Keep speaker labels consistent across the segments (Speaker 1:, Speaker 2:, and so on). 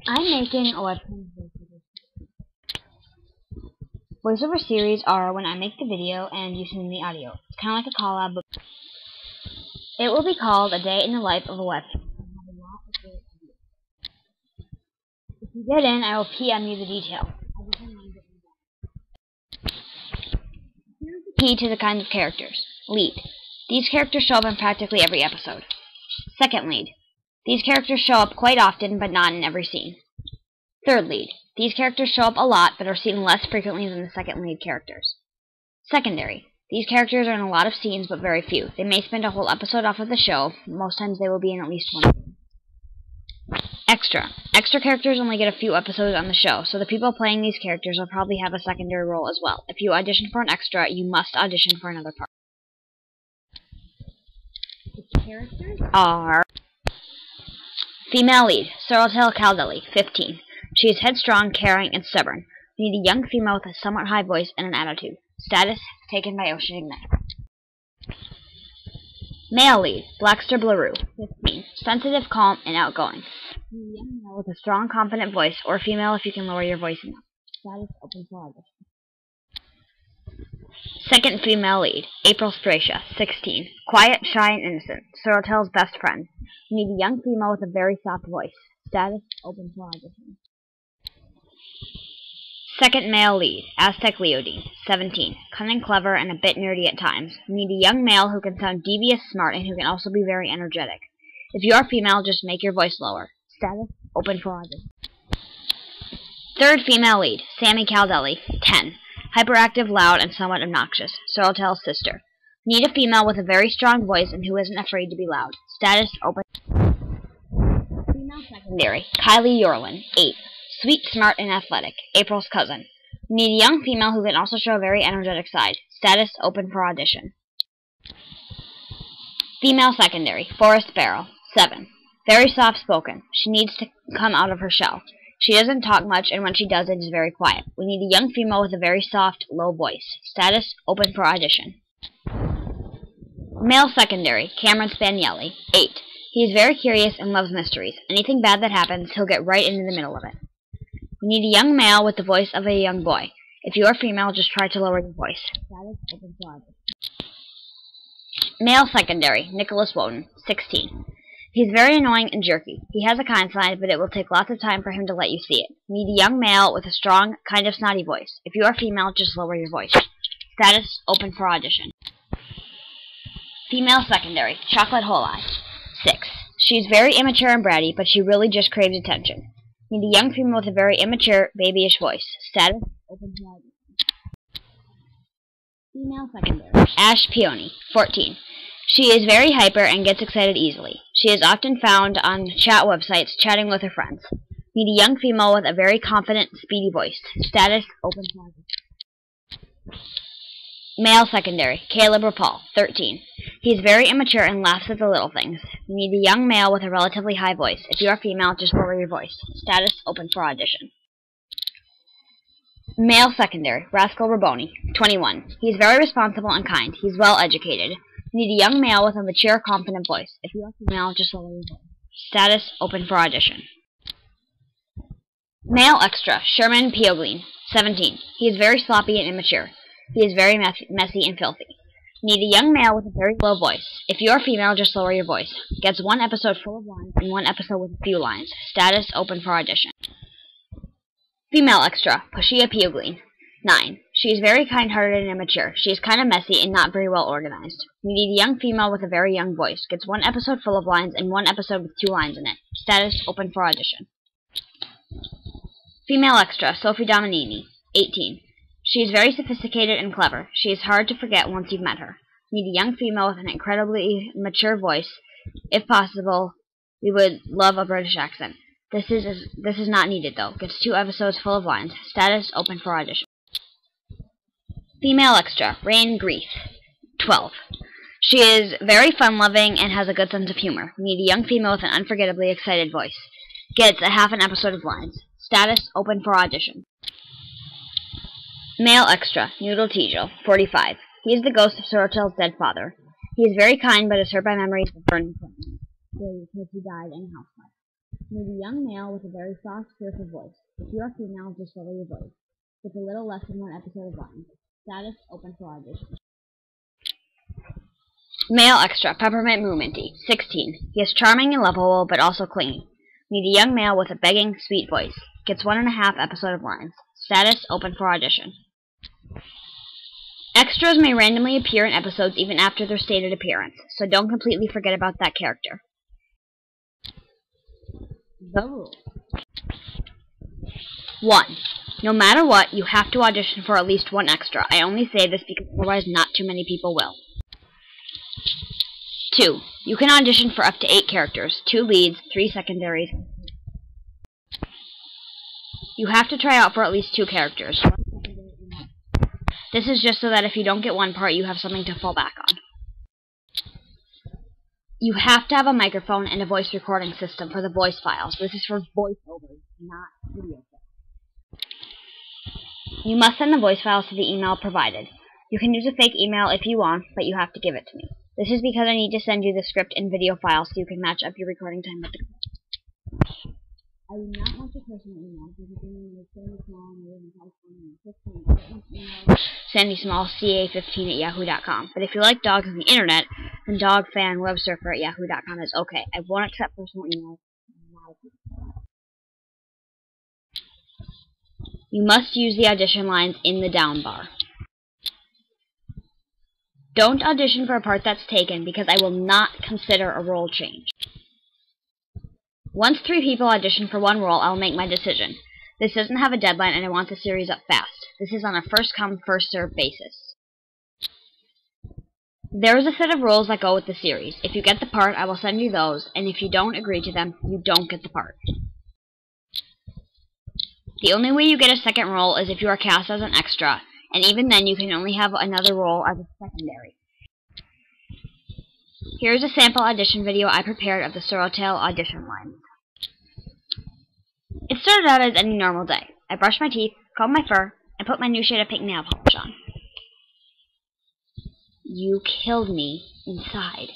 Speaker 1: I'm making a Webkinz voiceover series are when I make the video and you send me audio. It's kind of like a collab, but it will be called A Day in the Life of a Webkinz. If you get in, I will PM you the details. Here's the key to the kinds of characters. Lead. These characters show up in practically every episode. Second lead. These characters show up quite often, but not in every scene. Third lead. These characters show up a lot, but are seen less frequently than the second lead characters. Secondary. These characters are in a lot of scenes, but very few. They may spend a whole episode off of the show. Most times they will be in at least one scene. Extra. Extra characters only get a few episodes on the show, so the people playing these characters will probably have a secondary role as well. If you audition for an extra, you must audition for another part. The characters are female lead, Sorreltail Caldelli, 15. She is headstrong, caring, and stubborn. We need a young female with a somewhat high voice and an attitude. Status taken by OceanIgnite. Male lead, BLACKSTER, 15. Sensitive, calm, and outgoing. We need a young male with a strong, confident voice, or female if you can lower your voice enough. Status open for audition. Second female lead, Pssshhh, 16. Quiet, shy, and innocent. Sorreltail's best friend. We need a young female with a very soft voice. Status open for audition. Second male lead, Aztec Leodine, 17. Cunning, clever, and a bit nerdy at times. We need a young male who can sound devious, smart, and who can also be very energetic. If you are female, just make your voice lower. Status open for audition. Third female lead, Sammy Caldelli, 10. Hyperactive, loud, and somewhat obnoxious. Sorreltail's sister. We need a female with a very strong voice and who isn't afraid to be loud. Status open. Female secondary, Kylie Yorlin, 8. Sweet, smart, and athletic. April's cousin. We need a young female who can also show a very energetic side. Status open for audition. Female secondary, Forrest Barrel, 7. Very soft-spoken. She needs to come out of her shell. She doesn't talk much, and when she does, it is very quiet. We need a young female with a very soft, low voice. Status open for audition. Male secondary, Cameron Spanielli, 8. He is very curious and loves mysteries. Anything bad that happens, he'll get right into the middle of it. We need a young male with the voice of a young boy. If you are female, just try to lower your voice. Status open for audition. Male secondary, Nicholas Woden, 16. He's very annoying and jerky. He has a kind side, but it will take lots of time for him to let you see it. We need a young male with a strong, kind of snotty voice. If you are female, just lower your voice. Status open for audition. Female secondary, Chocolate Whole Eye, 6. She's very immature and bratty, but she really just craves attention. We need a young female with a very immature, babyish voice. Status open for audition. Female secondary, Ash Peony, 14. She is very hyper and gets excited easily. She is often found on chat websites chatting with her friends. We need a young female with a very confident, speedy voice. Status open for audition. Male secondary, Caleb Rapal, 13. He is very immature and laughs at the little things. We need a young male with a relatively high voice. If you are female, just lower your voice. Status open for audition. Male secondary, Rascal Raboni, 21. He is very responsible and kind. He is well educated. We need a young male with a mature, confident voice. If you are female, just lower your voice. Status open for audition. Male extra, Sherman Pioglin, 17. He is very sloppy and immature. He is very messy and filthy. Need a young male with a very low voice. If you are female, just lower your voice. Gets one episode full of lines and one episode with a few lines. Status open for audition. Female extra, Pshshhh Pioglin, 9. She is very kind-hearted and immature. She is kind of messy and not very well organized. We need a young female with a very young voice. Gets one episode full of lines and one episode with 2 lines in it. Status open for audition. Female extra, Sophie Dominini, 18. She is very sophisticated and clever. She is hard to forget once you've met her. We need a young female with an incredibly mature voice. If possible, we would love a British accent. This is not needed, though. Gets 2 episodes full of lines. Status open for audition. Female extra, Rain Greeth, 12. She is very fun-loving and has a good sense of humor. We need a young female with an unforgettably excited voice. Gets a half an episode of lines. Status open for audition. Male extra, Noodle Teasel, 45. He is the ghost of Sorreltail's dead father. He is very kind, but is hurt by memories of burning plants. Because he died in a house fire. Meet a young male with a very soft, tearful voice. If you are female, just lower your voice. With a little less than one episode of lines. Status open for audition. Male extra, Peppermint Moominty, 16. He is charming and lovable, but also clingy. Meet a young male with a begging, sweet voice. Gets 1.5 episode of lines. Status open for audition. Extras may randomly appear in episodes even after their stated appearance, so don't completely forget about that character. The rules. 1. No matter what, you have to audition for at least one extra. I only say this because otherwise not too many people will. 2. You can audition for up to 8 characters, 2 leads, 3 secondaries. You have to try out for at least 2 characters. This is just so that if you don't get one part, you have something to fall back on. You have to have a microphone and a voice recording system for the voice files. This is for voiceovers, not video files. You must send the voice files to the email provided. You can use a fake email if you want, but you have to give it to me. This is because I need to send you the script and video files so you can match up your recording time with the clip. I do not want your personal email because you Sandy Small and live in California. Sandy Small, ca15@yahoo.com. But if you like dogs on the internet, then dogfanwebsurfer@yahoo.com is okay. I won't accept personal emails. You must use the audition lines in the down bar. Don't audition for a part that's taken because I will not consider a role change. Once 3 people audition for one role, I'll make my decision. This doesn't have a deadline and I want the series up fast. This is on a first-come, first-served basis. There is a set of rules that go with the series. If you get the part, I will send you those, and if you don't agree to them, you don't get the part. The only way you get a second role is if you are cast as an extra, and even then you can only have another role as a secondary. Here's a sample audition video I prepared of the Sorreltail Audition Lines. It started out as any normal day. I brushed my teeth, combed my fur, and put my new shade of pink nail polish on. You killed me inside.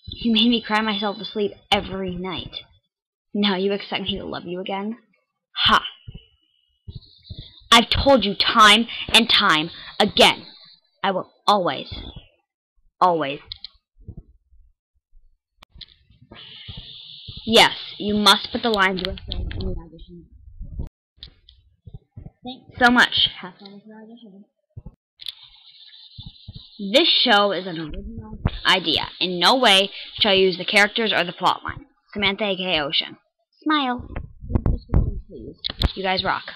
Speaker 1: You made me cry myself to sleep every night. Now you expect me to love you again? Ha! I've told you time and time again. I will always, always. Yes, you must put the lines you are saying in the audition. Thanks so much. Have fun with your audition. This show is an original idea. In no way shall I use the characters or the plot line. Samantha, aka Ocean. Smile. Please. You guys rock.